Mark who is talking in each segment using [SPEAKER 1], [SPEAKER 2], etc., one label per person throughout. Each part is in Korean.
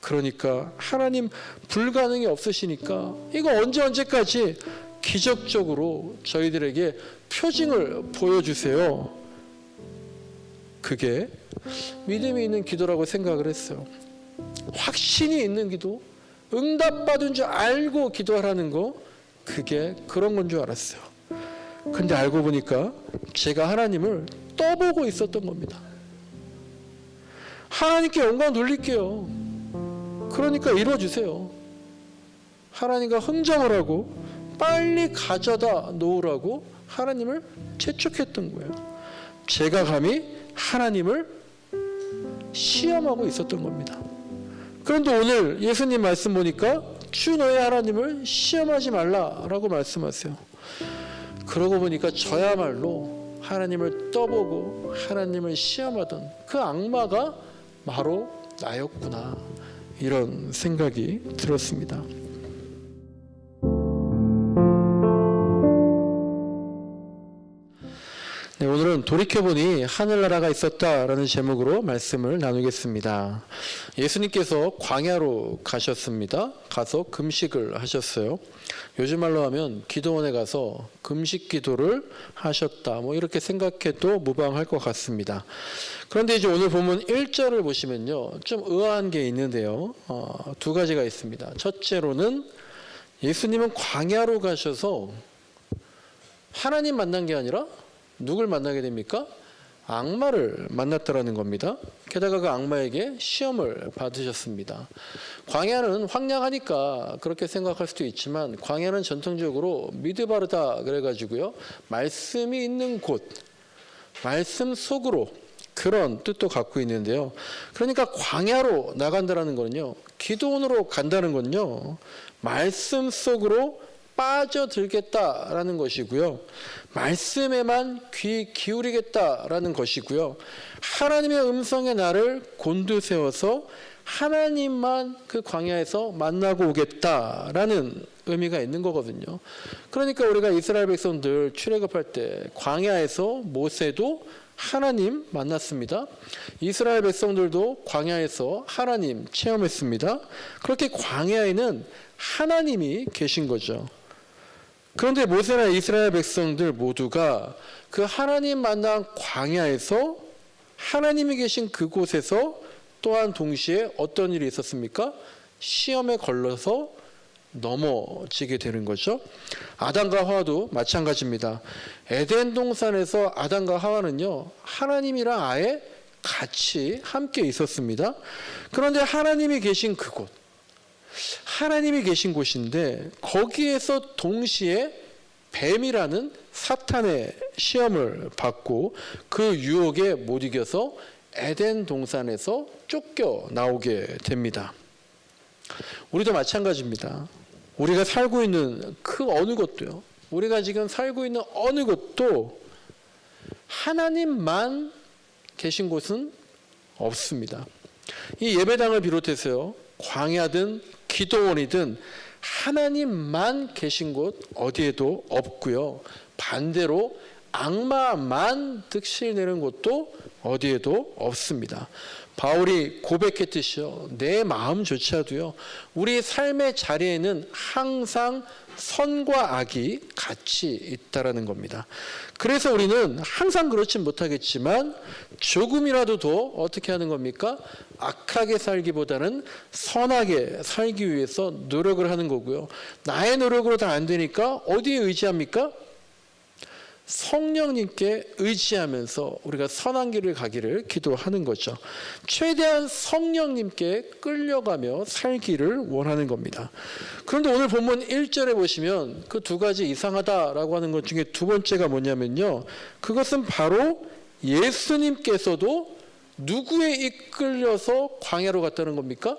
[SPEAKER 1] 그러니까 하나님 불가능이 없으시니까 이거 언제까지 기적적으로 저희들에게 표징을 보여주세요. 그게 믿음이 있는 기도라고 생각을 했어요. 확신이 있는 기도, 응답받은 줄 알고 기도하라는 거, 그게 그런 건 줄 알았어요. 근데 알고 보니까 제가 하나님을 떠보고 있었던 겁니다. 하나님께 영광 돌릴게요. 그러니까 이뤄주세요. 하나님과 흥정을 하고 빨리 가져다 놓으라고 하나님을 재촉했던 거예요. 제가 감히 하나님을 시험하고 있었던 겁니다. 그런데 오늘 예수님 말씀 보니까 주 너의 하나님을 시험하지 말라라고 말씀하세요. 그러고 보니까 저야말로 하나님을 떠보고 하나님을 시험하던 그 악마가 바로 나였구나, 이런 생각이 들었습니다. 네, 오늘은 돌이켜보니 하늘나라가 있었다라는 제목으로 말씀을 나누겠습니다. 예수님께서 광야로 가셨습니다. 가서 금식을 하셨어요. 요즘 말로 하면 기도원에 가서 금식 기도를 하셨다, 이렇게 생각해도 무방할 것 같습니다. 그런데 이제 오늘 본문 1절을 보시면요, 좀 의아한 게 있는데요. 두 가지가 있습니다. 첫째로는 예수님은 광야로 가셔서 하나님 만난 게 아니라 누굴 만나게 됩니까? 악마를 만났다라는 겁니다. 게다가 그 악마에게 시험을 받으셨습니다. 광야는 황량하니까 그렇게 생각할 수도 있지만, 광야는 전통적으로 미드바르다 그래가지고요, 말씀이 있는 곳, 말씀 속으로, 그런 뜻도 갖고 있는데요. 그러니까 광야로 나간다라는 거는요, 기도원으로 간다는 건요, 말씀 속으로 빠져들겠다라는 것이고요, 말씀에만 귀 기울이겠다라는 것이고요, 하나님의 음성에 나를 곤두세워서 하나님만 그 광야에서 만나고 오겠다라는 의미가 있는 거거든요. 그러니까 우리가 이스라엘 백성들 출애굽할 때 광야에서 모세도 하나님 만났습니다. 이스라엘 백성들도 광야에서 하나님 체험했습니다. 그렇게 광야에는 하나님이 계신 거죠. 그런데 모세나 이스라엘 백성들 모두가 그 하나님 만난 광야에서, 하나님이 계신 그곳에서 또한 동시에 어떤 일이 있었습니까? 시험에 걸려서 넘어지게 되는 거죠. 아담과 하와도 마찬가지입니다. 에덴 동산에서 아담과 하와는요, 하나님이랑 아예 같이 함께 있었습니다. 그런데 하나님이 계신 그곳, 하나님이 계신 곳인데, 거기에서 동시에 뱀이라는 사탄의 시험을 받고 그 유혹에 못 이겨서 에덴 동산에서 쫓겨 나오게 됩니다. 우리도 마찬가지입니다. 우리가 살고 있는 그 어느 곳도요, 우리가 지금 살고 있는 어느 곳도 하나님만 계신 곳은 없습니다. 이 예배당을 비롯해서요, 광야든 기도원이든 하나님만 계신 곳 어디에도 없고요, 반대로 악마만 득실 내는 곳도 어디에도 없습니다. 바울이 고백했듯이요, 내 마음조차도요, 우리 삶의 자리에는 항상 선과 악이 같이 있다라는 겁니다. 그래서 우리는 항상 그렇진 못하겠지만 조금이라도 더 어떻게 하는 겁니까? 악하게 살기보다는 선하게 살기 위해서 노력을 하는 거고요. 나의 노력으로 다 안 되니까 어디에 의지합니까? 성령님께 의지하면서 우리가 선한 길을 가기를 기도하는 거죠. 최대한 성령님께 끌려가며 살기를 원하는 겁니다. 그런데 오늘 본문 1절에 보시면 그 두 가지 이상하다라고 하는 것 중에 두 번째가 뭐냐면요, 그것은 바로 예수님께서도 누구에 이끌려서 광야로 갔다는 겁니까?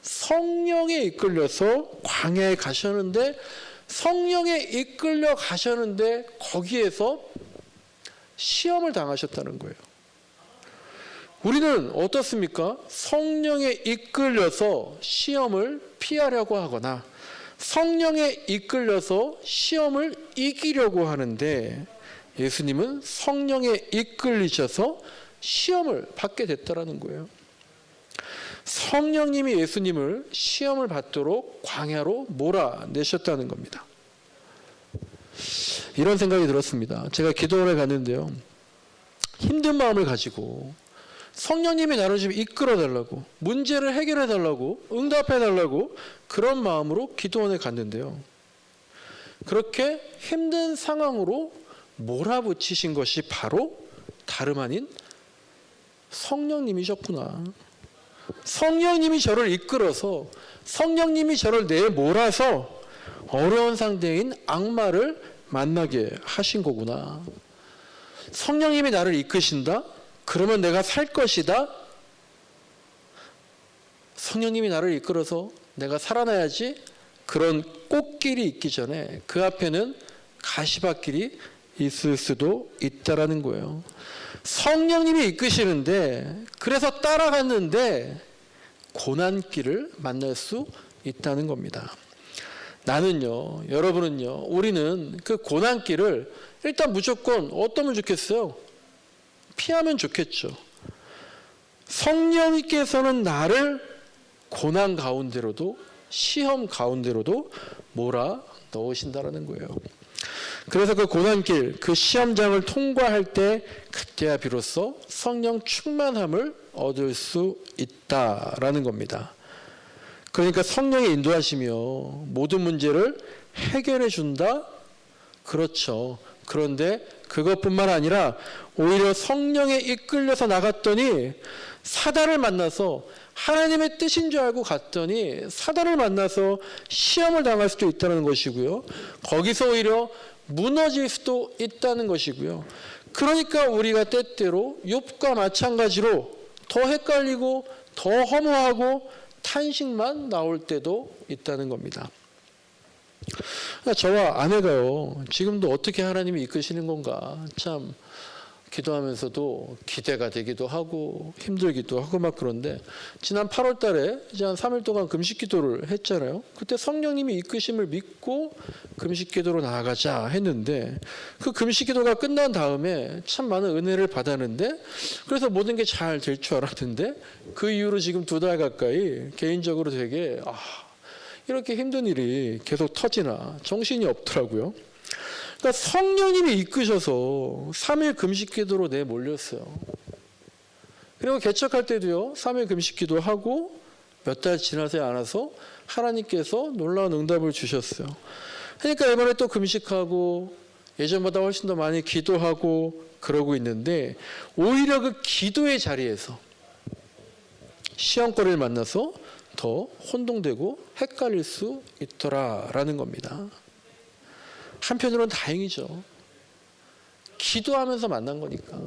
[SPEAKER 1] 성령에 이끌려서 광야에 가셨는데, 성령에 이끌려 가셨는데 거기에서 시험을 당하셨다는 거예요. 우리는 어떻습니까? 성령에 이끌려서 시험을 피하려고 하거나 성령에 이끌려서 시험을 이기려고 하는데, 예수님은 성령에 이끌리셔서 시험을 받게 됐다라는 거예요. 성령님이 예수님을 시험을 받도록 광야로 몰아내셨다는 겁니다. 이런 생각이 들었습니다. 제가 기도원에 갔는데요. 힘든 마음을 가지고 성령님이 나를 좀 이끌어 달라고, 문제를 해결해 달라고, 응답해 달라고 그런 마음으로 기도원에 갔는데요. 그렇게 힘든 상황으로 몰아붙이신 것이 바로 다름 아닌 성령님이셨구나. 성령님이 저를 이끌어서, 성령님이 저를 내몰아서 어려운 상대인 악마를 만나게 하신 거구나. 성령님이 나를 이끄신다? 그러면 내가 살 것이다? 성령님이 나를 이끌어서 내가 살아나야지. 그런 꽃길이 있기 전에 그 앞에는 가시밭길이 있을 수도 있다라는 거예요. 성령님이 이끄시는데, 그래서 따라갔는데 고난길을 만날 수 있다는 겁니다. 나는요, 여러분은요, 우리는 그 고난길을 일단 무조건 어떠면 좋겠어요? 피하면 좋겠죠. 성령님께서는 나를 고난 가운데로도, 시험 가운데로도 몰아 넣으신다라는 거예요. 그래서 그 고난길, 그 시험장을 통과할 때 그때야 비로소 성령 충만함을 얻을 수 있다라는 겁니다. 그러니까 성령의 인도하시며 모든 문제를 해결해 준다? 그렇죠. 그런데 그것뿐만 아니라 오히려 성령에 이끌려서 나갔더니 사단을 만나서, 하나님의 뜻인 줄 알고 갔더니 사단을 만나서 시험을 당할 수도 있다는 것이고요. 거기서 오히려 무너질 수도 있다는 것이고요. 그러니까 우리가 때때로 욥과 마찬가지로 더 헷갈리고 더 허무하고 탄식만 나올 때도 있다는 겁니다. 저와 아내가요, 지금도 어떻게 하나님이 이끄시는 건가 참 기도하면서도 기대가 되기도 하고 힘들기도 하고 막 그런데, 지난 8월 달에 이제 한 3일 동안 금식 기도를 했잖아요. 그때 성령님이 이끄심을 믿고 금식 기도로 나아가자 했는데, 그 금식 기도가 끝난 다음에 참 많은 은혜를 받았는데, 그래서 모든 게 잘 될 줄 알았는데, 그 이후로 지금 2달 가까이 개인적으로 되게 이렇게 힘든 일이 계속 터지나 정신이 없더라고요. 그러니까 성령님이 이끄셔서 3일 금식 기도로 내몰렸어요. 그리고 개척할 때도요, 3일 금식 기도하고 몇 달 지나지 않아서 하나님께서 놀라운 응답을 주셨어요. 그러니까 이번에 또 금식하고 예전보다 훨씬 더 많이 기도하고 그러고 있는데, 오히려 그 기도의 자리에서 시험거리를 만나서 더 혼동되고 헷갈릴 수 있더라라는 겁니다. 한편으로는 다행이죠. 기도하면서 만난 거니까.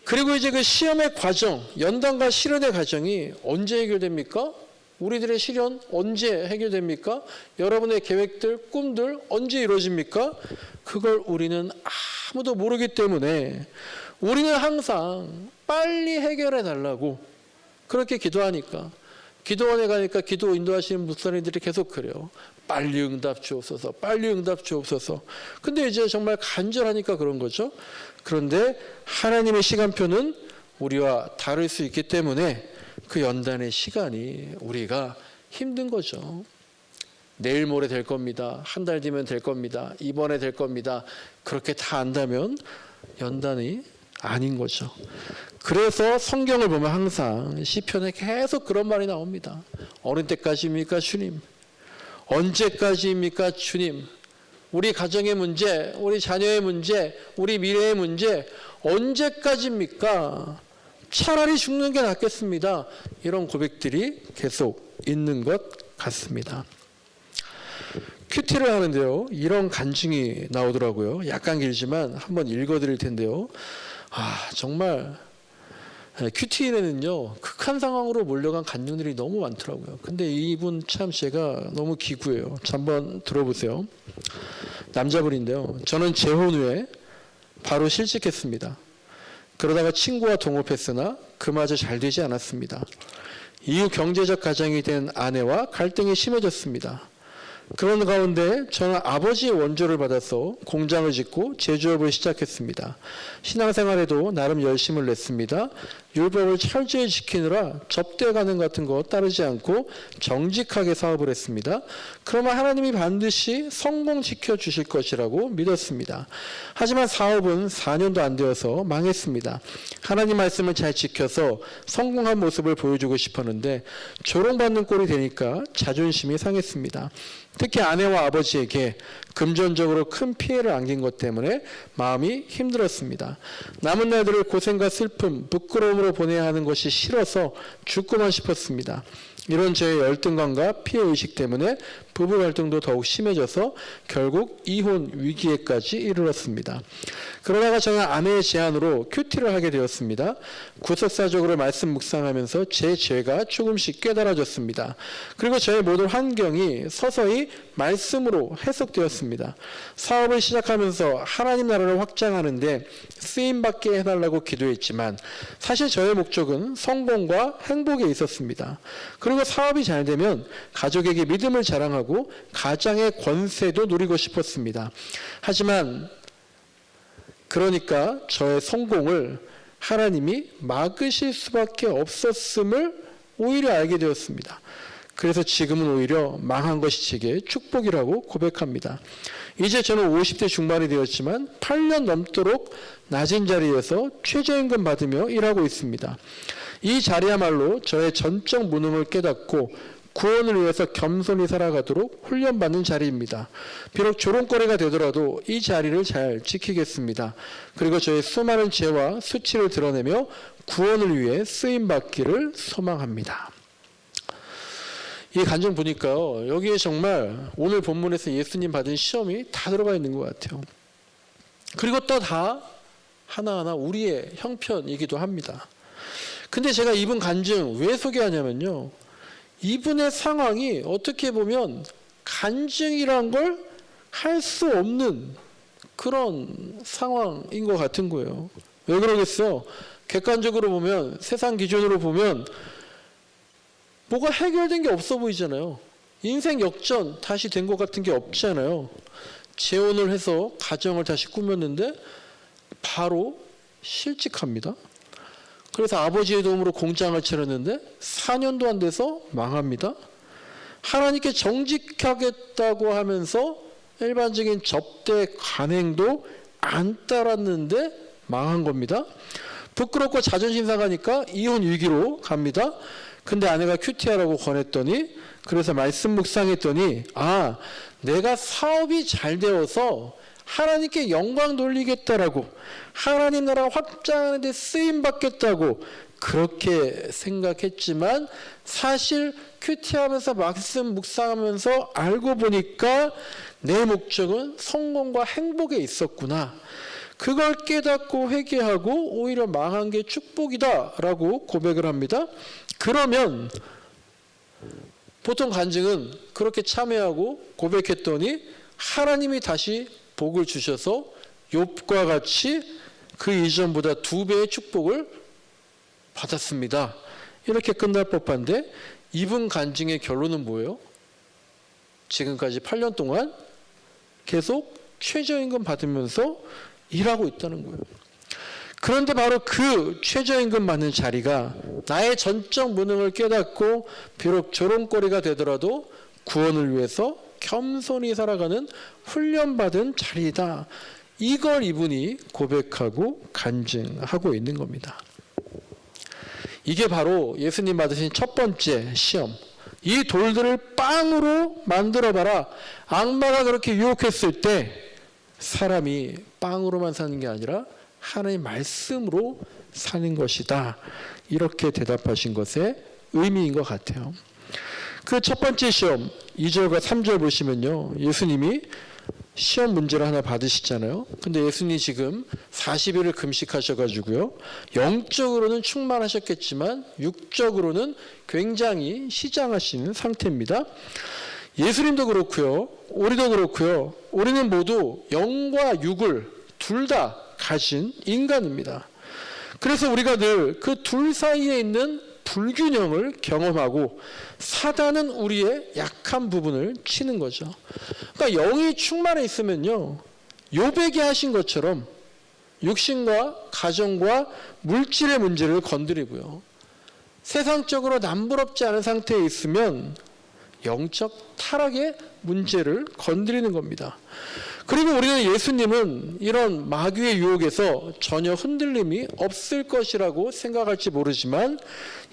[SPEAKER 1] 그리고 이제 그 시험의 과정, 연단과 시련의 과정이 언제 해결됩니까? 우리들의 시련 언제 해결됩니까? 여러분의 계획들, 꿈들 언제 이루어집니까? 그걸 우리는 아무도 모르기 때문에 우리는 항상 빨리 해결해 달라고 그렇게 기도하니까, 기도원에 가니까 기도 인도하시는 목사님들이 계속 그래요. 빨리 응답 주옵소서, 빨리 응답 주옵소서. 근데 이제 정말 간절하니까 그런 거죠. 그런데 하나님의 시간표는 우리와 다를 수 있기 때문에 그 연단의 시간이 우리가 힘든 거죠. 내일 모레 될 겁니다. 한 달 뒤면 될 겁니다. 이번에 될 겁니다. 그렇게 다 안다면 연단이 아닌 거죠. 그래서 성경을 보면 항상 시편에 계속 그런 말이 나옵니다. 어느 때까지입니까 주님? 언제까지입니까 주님? 우리 가정의 문제, 우리 자녀의 문제, 우리 미래의 문제 언제까지입니까? 차라리 죽는 게 낫겠습니다. 이런 고백들이 계속 있는 것 같습니다. 큐티를 하는데요, 이런 간증이 나오더라고요. 약간 길지만 한번 읽어드릴 텐데요. 정말 큐티에는요, 극한 상황으로 몰려간 간증들이 너무 많더라고요. 근데 이분 참 제가 너무 기구해요. 한번 들어보세요. 남자분인데요. 저는 재혼 후에 바로 실직했습니다. 그러다가 친구와 동업했으나 그마저 잘 되지 않았습니다. 이후 경제적 가장이 된 아내와 갈등이 심해졌습니다. 그런 가운데 저는 아버지의 원조를 받아서 공장을 짓고 제조업을 시작했습니다. 신앙생활에도 나름 열심을 냈습니다. 율법을 철저히 지키느라 접대 가능 같은 거 따르지 않고 정직하게 사업을 했습니다. 그러면 하나님이 반드시 성공시켜 주실 것이라고 믿었습니다. 하지만 사업은 4년도 안 되어서 망했습니다. 하나님 말씀을 잘 지켜서 성공한 모습을 보여주고 싶었는데 조롱받는 꼴이 되니까 자존심이 상했습니다. 특히 아내와 아버지에게 금전적으로 큰 피해를 안긴 것 때문에 마음이 힘들었습니다. 남은 날들을 고생과 슬픔, 부끄러움으로 보내야 하는 것이 싫어서 죽고만 싶었습니다. 이런 저의 열등감과 피해의식 때문에 부부 갈등도 더욱 심해져서 결국 이혼 위기에까지 이르렀습니다. 그러다가 저는 아내의 제안으로 큐티를 하게 되었습니다. 구속사적으로 말씀 묵상하면서 제 죄가 조금씩 깨달아졌습니다. 그리고 저의 모든 환경이 서서히 말씀으로 해석되었습니다. 사업을 시작하면서 하나님 나라를 확장하는데 쓰임받게 해달라고 기도했지만 사실 저의 목적은 성공과 행복에 있었습니다. 그리고 사업이 잘 되면 가족에게 믿음을 자랑하고 가장의 권세도 누리고 싶었습니다. 하지만 그러니까 저의 성공을 하나님이 막으실 수밖에 없었음을 오히려 알게 되었습니다. 그래서 지금은 오히려 망한 것이 제게 축복이라고 고백합니다. 이제 저는 50대 중반이 되었지만 8년 넘도록 낮은 자리에서 최저임금 받으며 일하고 있습니다. 이 자리야말로 저의 전적 무능을 깨닫고 구원을 위해서 겸손히 살아가도록 훈련받는 자리입니다. 비록 조롱거리가 되더라도 이 자리를 잘 지키겠습니다. 그리고 저의 수많은 죄와 수치를 드러내며 구원을 위해 쓰임받기를 소망합니다. 이 간증 보니까요, 여기에 정말 오늘 본문에서 예수님 받은 시험이 다 들어가 있는 것 같아요. 그리고 또 다 하나하나 우리의 형편이기도 합니다. 근데 제가 이분 간증 왜 소개하냐면요, 이분의 상황이 어떻게 보면 간증이란 걸 할 수 없는 그런 상황인 것 같은 거예요. 왜 그러겠어? 객관적으로 보면, 세상 기준으로 보면 뭐가 해결된 게 없어 보이잖아요. 인생 역전 다시 된 것 같은 게 없잖아요. 재혼을 해서 가정을 다시 꾸몄는데 바로 실직합니다. 그래서 아버지의 도움으로 공장을 차렸는데 4년도 안 돼서 망합니다. 하나님께 정직하겠다고 하면서 일반적인 접대 관행도 안 따랐는데 망한 겁니다. 부끄럽고 자존심 상하니까 이혼 위기로 갑니다. 근데 아내가 큐티하라고 권했더니, 그래서 말씀 묵상했더니, 아, 내가 사업이 잘 되어서 하나님께 영광 돌리겠다라고, 하나님 나라 확장하는 데 쓰임 받겠다고 그렇게 생각했지만 사실 큐티하면서 말씀 묵상하면서 알고 보니까 내 목적은 성공과 행복에 있었구나. 그걸 깨닫고 회개하고 오히려 망한 게 축복이다라고 고백을 합니다. 그러면 보통 간증은 그렇게 참회하고 고백했더니 하나님이 다시 복을 주셔서 욥과 같이 그 이전보다 2배의 축복을 받았습니다. 이렇게 끝날 법한데 이분 간증의 결론은 뭐예요? 지금까지 8년 동안 계속 최저임금 받으면서 일하고 있다는 거예요. 그런데 바로 그 최저임금 받는 자리가 나의 전적 무능을 깨닫고 비록 조롱거리가 되더라도 구원을 위해서 겸손히 살아가는 훈련받은 자리다. 이걸 이분이 고백하고 간증하고 있는 겁니다. 이게 바로 예수님 받으신 첫 번째 시험. 이 돌들을 빵으로 만들어봐라. 악마가 그렇게 유혹했을 때 사람이 빵으로만 사는 게 아니라 하나님의 말씀으로 사는 것이다. 이렇게 대답하신 것의 의미인 것 같아요. 그 첫 번째 시험 2절과 3절 보시면요, 예수님이 시험 문제를 하나 받으시잖아요. 근데 예수님이 지금 40일을 금식하셔가지고요, 영적으로는 충만하셨겠지만 육적으로는 굉장히 시장하시는 상태입니다. 예수님도 그렇고요, 우리도 그렇고요, 우리는 모두 영과 육을 둘 다 가진 인간입니다. 그래서 우리가 늘 그 둘 사이에 있는 불균형을 경험하고 사단은 우리의 약한 부분을 치는 거죠. 그러니까 영이 충만해 있으면요, 욥에게 하신 것처럼 육신과 가정과 물질의 문제를 건드리고요. 세상적으로 남부럽지 않은 상태에 있으면 영적 타락의 문제를 건드리는 겁니다. 그리고 우리는 예수님은 이런 마귀의 유혹에서 전혀 흔들림이 없을 것이라고 생각할지 모르지만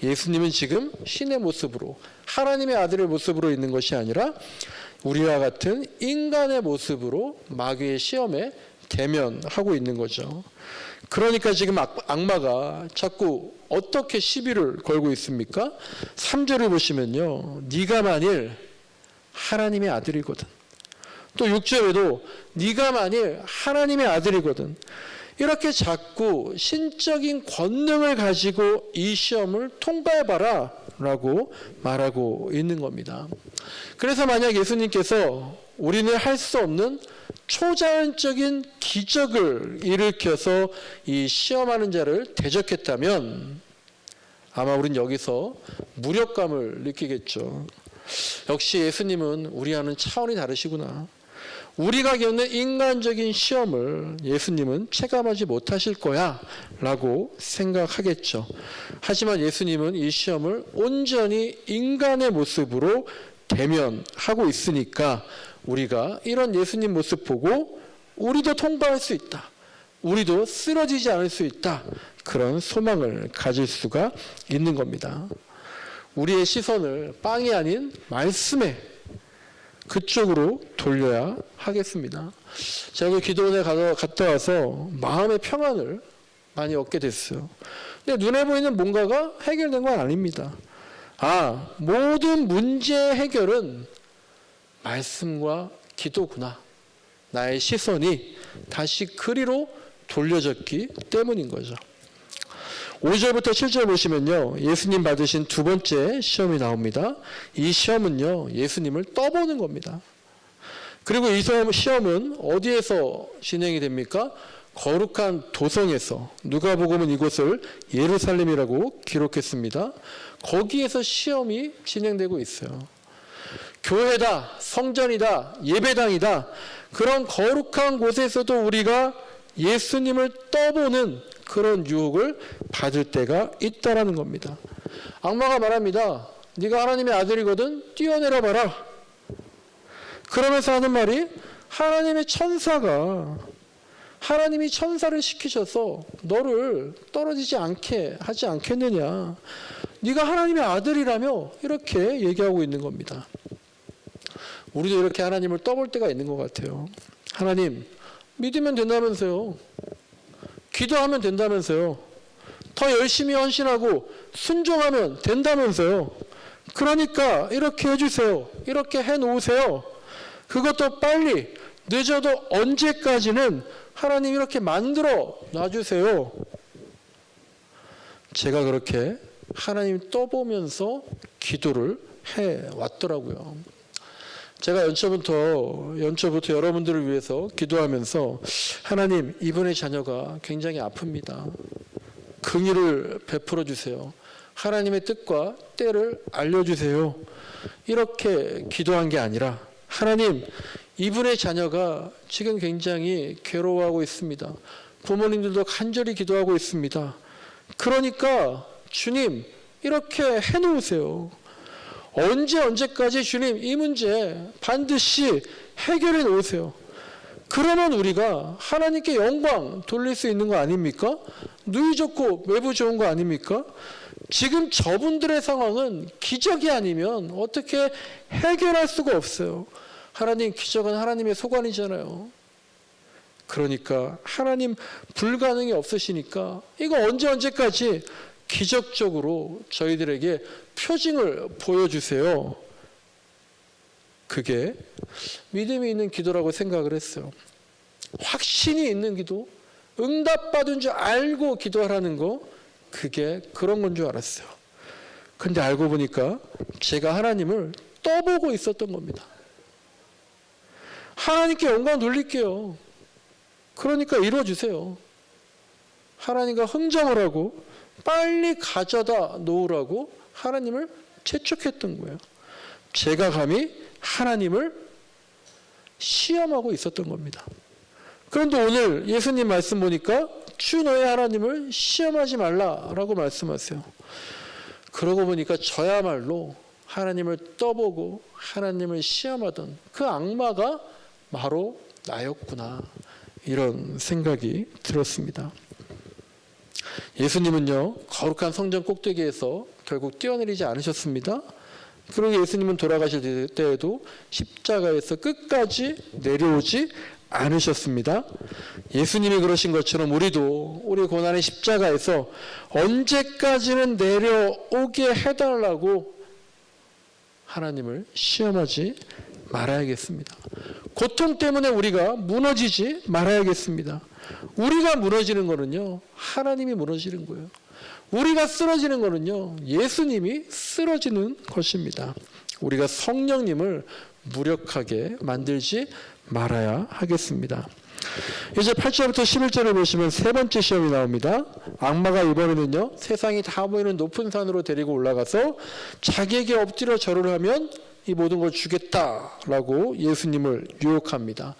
[SPEAKER 1] 예수님은 지금 신의 모습으로, 하나님의 아들의 모습으로 있는 것이 아니라 우리와 같은 인간의 모습으로 마귀의 시험에 대면하고 있는 거죠. 그러니까 지금 악마가 자꾸 어떻게 시비를 걸고 있습니까? 3절을 보시면요, 네가 만일 하나님의 아들이거든, 또 6절에도 네가 만일 하나님의 아들이거든, 이렇게 자꾸 신적인 권능을 가지고 이 시험을 통과해봐라 라고 말하고 있는 겁니다. 그래서 만약 예수님께서 우리는 할 수 없는 초자연적인 기적을 일으켜서 이 시험하는 자를 대적했다면 아마 우린 여기서 무력감을 느끼겠죠. 역시 예수님은 우리와는 차원이 다르시구나. 우리가 겪는 인간적인 시험을 예수님은 체감하지 못하실 거야 라고 생각하겠죠. 하지만 예수님은 이 시험을 온전히 인간의 모습으로 대면하고 있으니까 우리가 이런 예수님 모습 보고 우리도 통과할 수 있다, 우리도 쓰러지지 않을 수 있다, 그런 소망을 가질 수가 있는 겁니다. 우리의 시선을 빵이 아닌 말씀에 그쪽으로 돌려야 하겠습니다. 제가 기도원에 갔다 와서 마음의 평안을 많이 얻게 됐어요. 근데 눈에 보이는 뭔가가 해결된 건 아닙니다. 모든 문제의 해결은 말씀과 기도구나. 나의 시선이 다시 그리로 돌려졌기 때문인 거죠. 5절부터 7절 보시면요, 예수님 받으신 두 번째 시험이 나옵니다. 이 시험은요, 예수님을 떠보는 겁니다. 그리고 이 시험은 어디에서 진행이 됩니까? 거룩한 도성에서. 누가복음은 이곳을 예루살렘이라고 기록했습니다. 거기에서 시험이 진행되고 있어요. 교회다, 성전이다, 예배당이다, 그런 거룩한 곳에서도 우리가 예수님을 떠보는 그런 유혹을 받을 때가 있다라는 겁니다. 악마가 말합니다. 네가 하나님의 아들이거든 뛰어내려 봐라. 그러면서 하는 말이, 하나님의 천사가, 하나님이 천사를 시키셔서 너를 떨어지지 않게 하지 않겠느냐, 네가 하나님의 아들이라며, 이렇게 얘기하고 있는 겁니다. 우리도 이렇게 하나님을 떠볼 때가 있는 것 같아요. 하나님, 믿으면 된다면서요. 기도하면 된다면서요. 더 열심히 헌신하고 순종하면 된다면서요. 그러니까 이렇게 해주세요. 이렇게 해놓으세요. 그것도 빨리, 늦어도 언제까지는 하나님 이렇게 만들어 놔주세요. 제가 그렇게 하나님 떠보면서 기도를 해왔더라고요. 제가 연초부터 여러분들을 위해서 기도하면서, 하나님, 이분의 자녀가 굉장히 아픕니다. 긍휼을 베풀어 주세요. 하나님의 뜻과 때를 알려주세요. 이렇게 기도한 게 아니라, 하나님, 이분의 자녀가 지금 굉장히 괴로워하고 있습니다. 부모님들도 간절히 기도하고 있습니다. 그러니까 주님, 이렇게 해놓으세요. 언제까지 주님 이 문제 반드시 해결해 놓으세요. 그러면 우리가 하나님께 영광 돌릴 수 있는 거 아닙니까? 누이 좋고 매부 좋은 거 아닙니까? 지금 저분들의 상황은 기적이 아니면 어떻게 해결할 수가 없어요. 하나님, 기적은 하나님의 소관이잖아요. 그러니까 하나님 불가능이 없으시니까 이거 언제까지 기적적으로 저희들에게 표징을 보여주세요. 그게 믿음이 있는 기도라고 생각을 했어요. 확신이 있는 기도, 응답받은 줄 알고 기도하라는 거, 그게 그런 건 줄 알았어요. 근데 알고 보니까 제가 하나님을 떠보고 있었던 겁니다. 하나님께 영광 돌릴게요. 그러니까 이루어주세요. 하나님과 흥정을 하고 빨리 가져다 놓으라고 하나님을 재촉했던 거예요. 제가 감히 하나님을 시험하고 있었던 겁니다. 그런데 오늘 예수님 말씀 보니까 주 너의 하나님을 시험하지 말라라고 말씀하세요. 그러고 보니까 저야말로 하나님을 떠보고 하나님을 시험하던 그 악마가 바로 나였구나, 이런 생각이 들었습니다. 예수님은요, 거룩한 성전 꼭대기에서 결국 뛰어내리지 않으셨습니다. 그리고 예수님은 돌아가실 때에도 십자가에서 끝까지 내려오지 않으셨습니다. 예수님이 그러신 것처럼 우리도 우리 고난의 십자가에서 언제까지는 내려오게 해달라고 하나님을 시험하지 말아야겠습니다. 고통 때문에 우리가 무너지지 말아야겠습니다. 우리가 무너지는 거는요, 하나님이 무너지는 거예요. 우리가 쓰러지는 거는요, 예수님이 쓰러지는 것입니다. 우리가 성령님을 무력하게 만들지 말아야 하겠습니다. 이제 8절부터 11절을 보시면 세 번째 시험이 나옵니다. 악마가 이번에는요, 세상이 다 보이는 높은 산으로 데리고 올라가서 자기에게 엎드려 절을 하면 이 모든 걸 주겠다라고 예수님을 유혹합니다.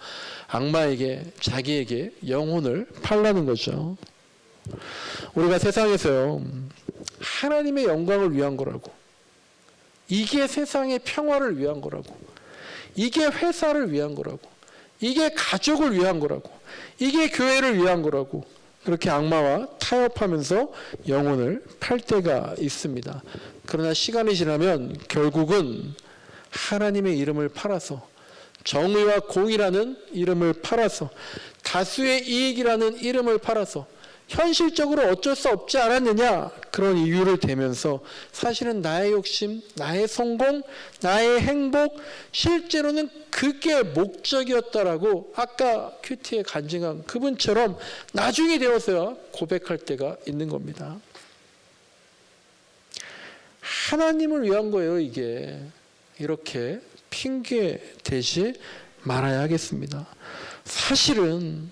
[SPEAKER 1] 악마에게, 자기에게 영혼을 팔라는 거죠. 우리가 세상에서요, 하나님의 영광을 위한 거라고, 이게 세상의 평화를 위한 거라고, 이게 회사를 위한 거라고, 이게 가족을 위한 거라고, 이게 교회를 위한 거라고, 그렇게 악마와 타협하면서 영혼을 팔 때가 있습니다. 그러나 시간이 지나면 결국은 하나님의 이름을 팔아서, 정의와 공의라는 이름을 팔아서, 다수의 이익이라는 이름을 팔아서 현실적으로 어쩔 수 없지 않았느냐, 그런 이유를 대면서 사실은 나의 욕심, 나의 성공, 나의 행복, 실제로는 그게 목적이었다라고 아까 큐티에 간증한 그분처럼 나중에 되어서야 고백할 때가 있는 겁니다. 하나님을 위한 거예요, 이게. 이렇게 핑계 대지 말아야 하겠습니다. 사실은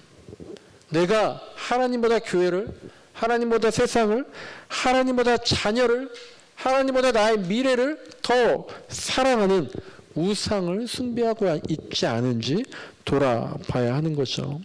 [SPEAKER 1] 내가 하나님보다 교회를, 하나님보다 세상을, 하나님보다 자녀를, 하나님보다 나의 미래를 더 사랑하는 우상을 숭배하고 있지 않은지 돌아봐야 하는 거죠.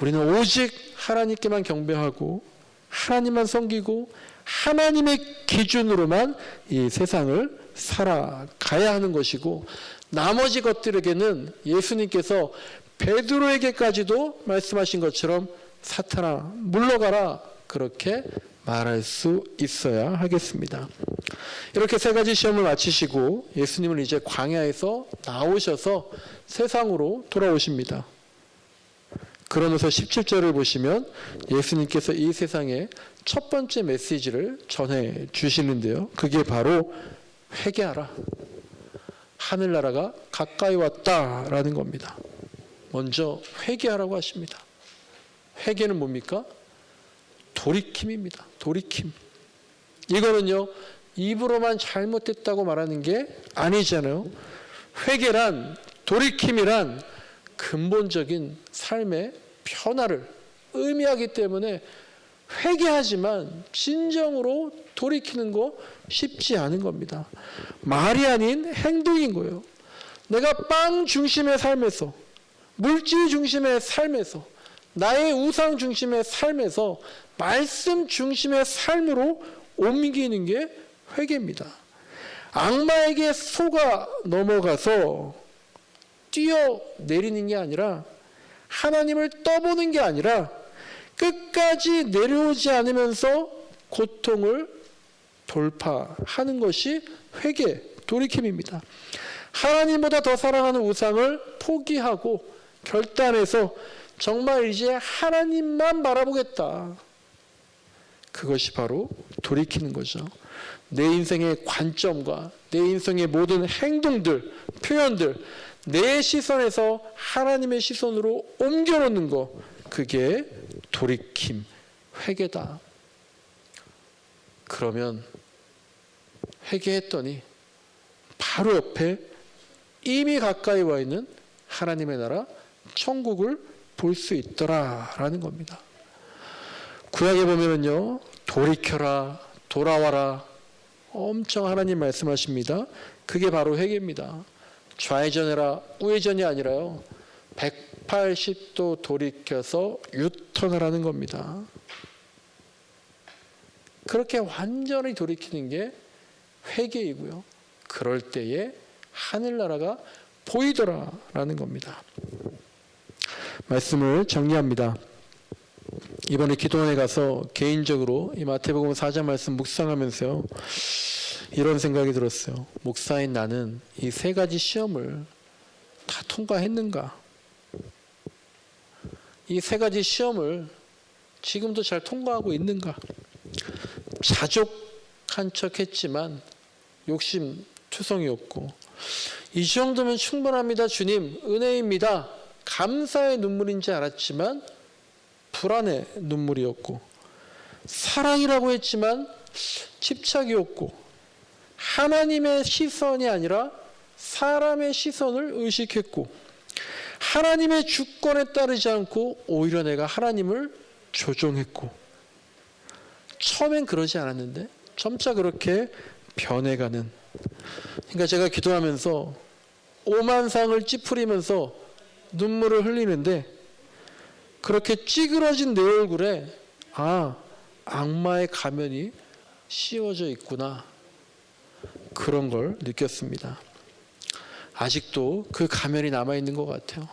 [SPEAKER 1] 우리는 오직 하나님께만 경배하고 하나님만 섬기고 하나님의 기준으로만 이 세상을 살아가야 하는 것이고, 나머지 것들에게는 예수님께서 베드로에게까지도 말씀하신 것처럼 사탄아 물러가라, 그렇게 말할 수 있어야 하겠습니다. 이렇게 세 가지 시험을 마치시고 예수님은 이제 광야에서 나오셔서 세상으로 돌아오십니다. 그러면서 17절을 보시면 예수님께서 이 세상에 첫 번째 메시지를 전해 주시는데요, 그게 바로 회개하라, 하늘나라가 가까이 왔다라는 겁니다. 먼저 회개하라고 하십니다. 회개는 뭡니까? 돌이킴입니다. 돌이킴. 이거는요, 입으로만 잘못됐다고 말하는 게 아니잖아요. 회개란, 돌이킴이란 근본적인 삶의 변화를 의미하기 때문에 회개하지만 진정으로 돌이키는 거 쉽지 않은 겁니다. 말이 아닌 행동인 거예요. 내가 빵 중심의 삶에서, 물질 중심의 삶에서, 나의 우상 중심의 삶에서 말씀 중심의 삶으로 옮기는 게 회개입니다. 악마에게 속아 넘어가서 뛰어내리는 게 아니라, 하나님을 떠보는 게 아니라 끝까지 내려오지 않으면서 고통을 돌파하는 것이 회개, 돌이킴입니다. 하나님보다 더 사랑하는 우상을 포기하고 결단해서 정말 이제 하나님만 바라보겠다. 그것이 바로 돌이키는 거죠. 내 인생의 관점과 내 인생의 모든 행동들, 표현들, 내 시선에서 하나님의 시선으로 옮겨놓는 거, 그게 돌이킴, 회개다. 그러면 회개했더니 바로 옆에 이미 가까이 와 있는 하나님의 나라, 천국을 볼 수 있더라라는 겁니다. 구약에 보면은요, 돌이켜라, 돌아와라, 엄청 하나님 말씀하십니다. 그게 바로 회개입니다. 좌회전해라, 우회전이 아니라요, 180도 돌이켜서 유턴하라는 겁니다. 그렇게 완전히 돌이키는 게 회개이고요. 그럴 때에 하늘나라가 보이더라라는 겁니다. 말씀을 정리합니다. 이번에 기도원에 가서 개인적으로 이 마태복음 4장 말씀 묵상하면서요, 이런 생각이 들었어요. 목사인 나는 이 세 가지 시험을 다 통과했는가? 이 세 가지 시험을 지금도 잘 통과하고 있는가? 자족한 척 했지만 욕심 투성이었고, 이 정도면 충분합니다. 주님, 은혜입니다. 감사의 눈물인지 알았지만 불안의 눈물이었고, 사랑이라고 했지만 집착이었고, 하나님의 시선이 아니라 사람의 시선을 의식했고, 하나님의 주권에 따르지 않고 오히려 내가 하나님을 조종했고, 처음엔 그러지 않았는데 점차 그렇게 변해가는. 그러니까 제가 기도하면서 오만상을 찌푸리면서 눈물을 흘리는데, 그렇게 찌그러진 내 얼굴에 악마의 가면이 씌워져 있구나, 그런 걸 느꼈습니다. 아직도 그 가면이 남아있는 것 같아요.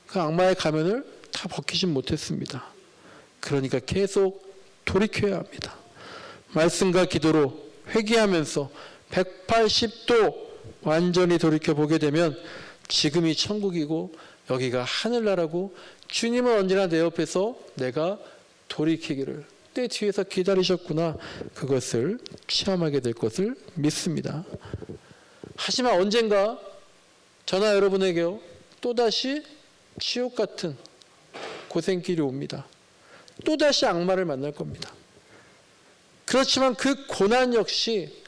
[SPEAKER 1] 그 악마의 가면을 다 벗기진 못했습니다. 그러니까 계속 돌이켜야 합니다. 말씀과 기도로 회개하면서 180도 완전히 돌이켜보게 되면 지금이 천국이고 여기가 하늘나라고, 주님은 언제나 내 옆에서 내가 돌이키기를 내 뒤에서 기다리셨구나, 그것을 체험하게 될 것을 믿습니다. 하지만 언젠가 저나 여러분에게요, 또다시 지옥 같은 고생길이 옵니다. 또다시 악마를 만날 겁니다. 그렇지만 그 고난 역시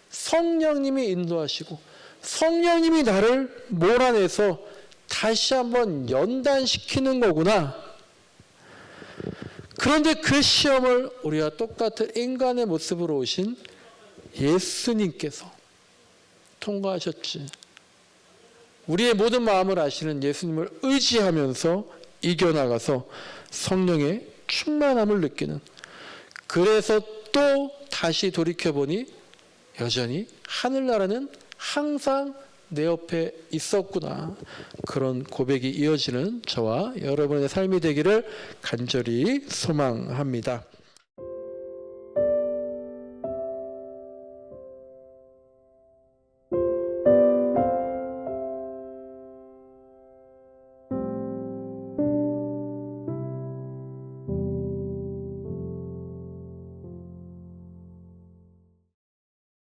[SPEAKER 1] 성령님이 인도하시고 성령님이 나를 몰아내서 다시 한번 연단시키는 거구나. 그런데 그 시험을 우리와 똑같은 인간의 모습으로 오신 예수님께서 통과하셨지. 우리의 모든 마음을 아시는 예수님을 의지하면서 이겨나가서 성령의 충만함을 느끼는, 그래서 또 다시 돌이켜보니 여전히 하늘나라는 항상 내 옆에 있었구나, 그런 고백이 이어지는 저와 여러분의 삶이 되기를 간절히 소망합니다.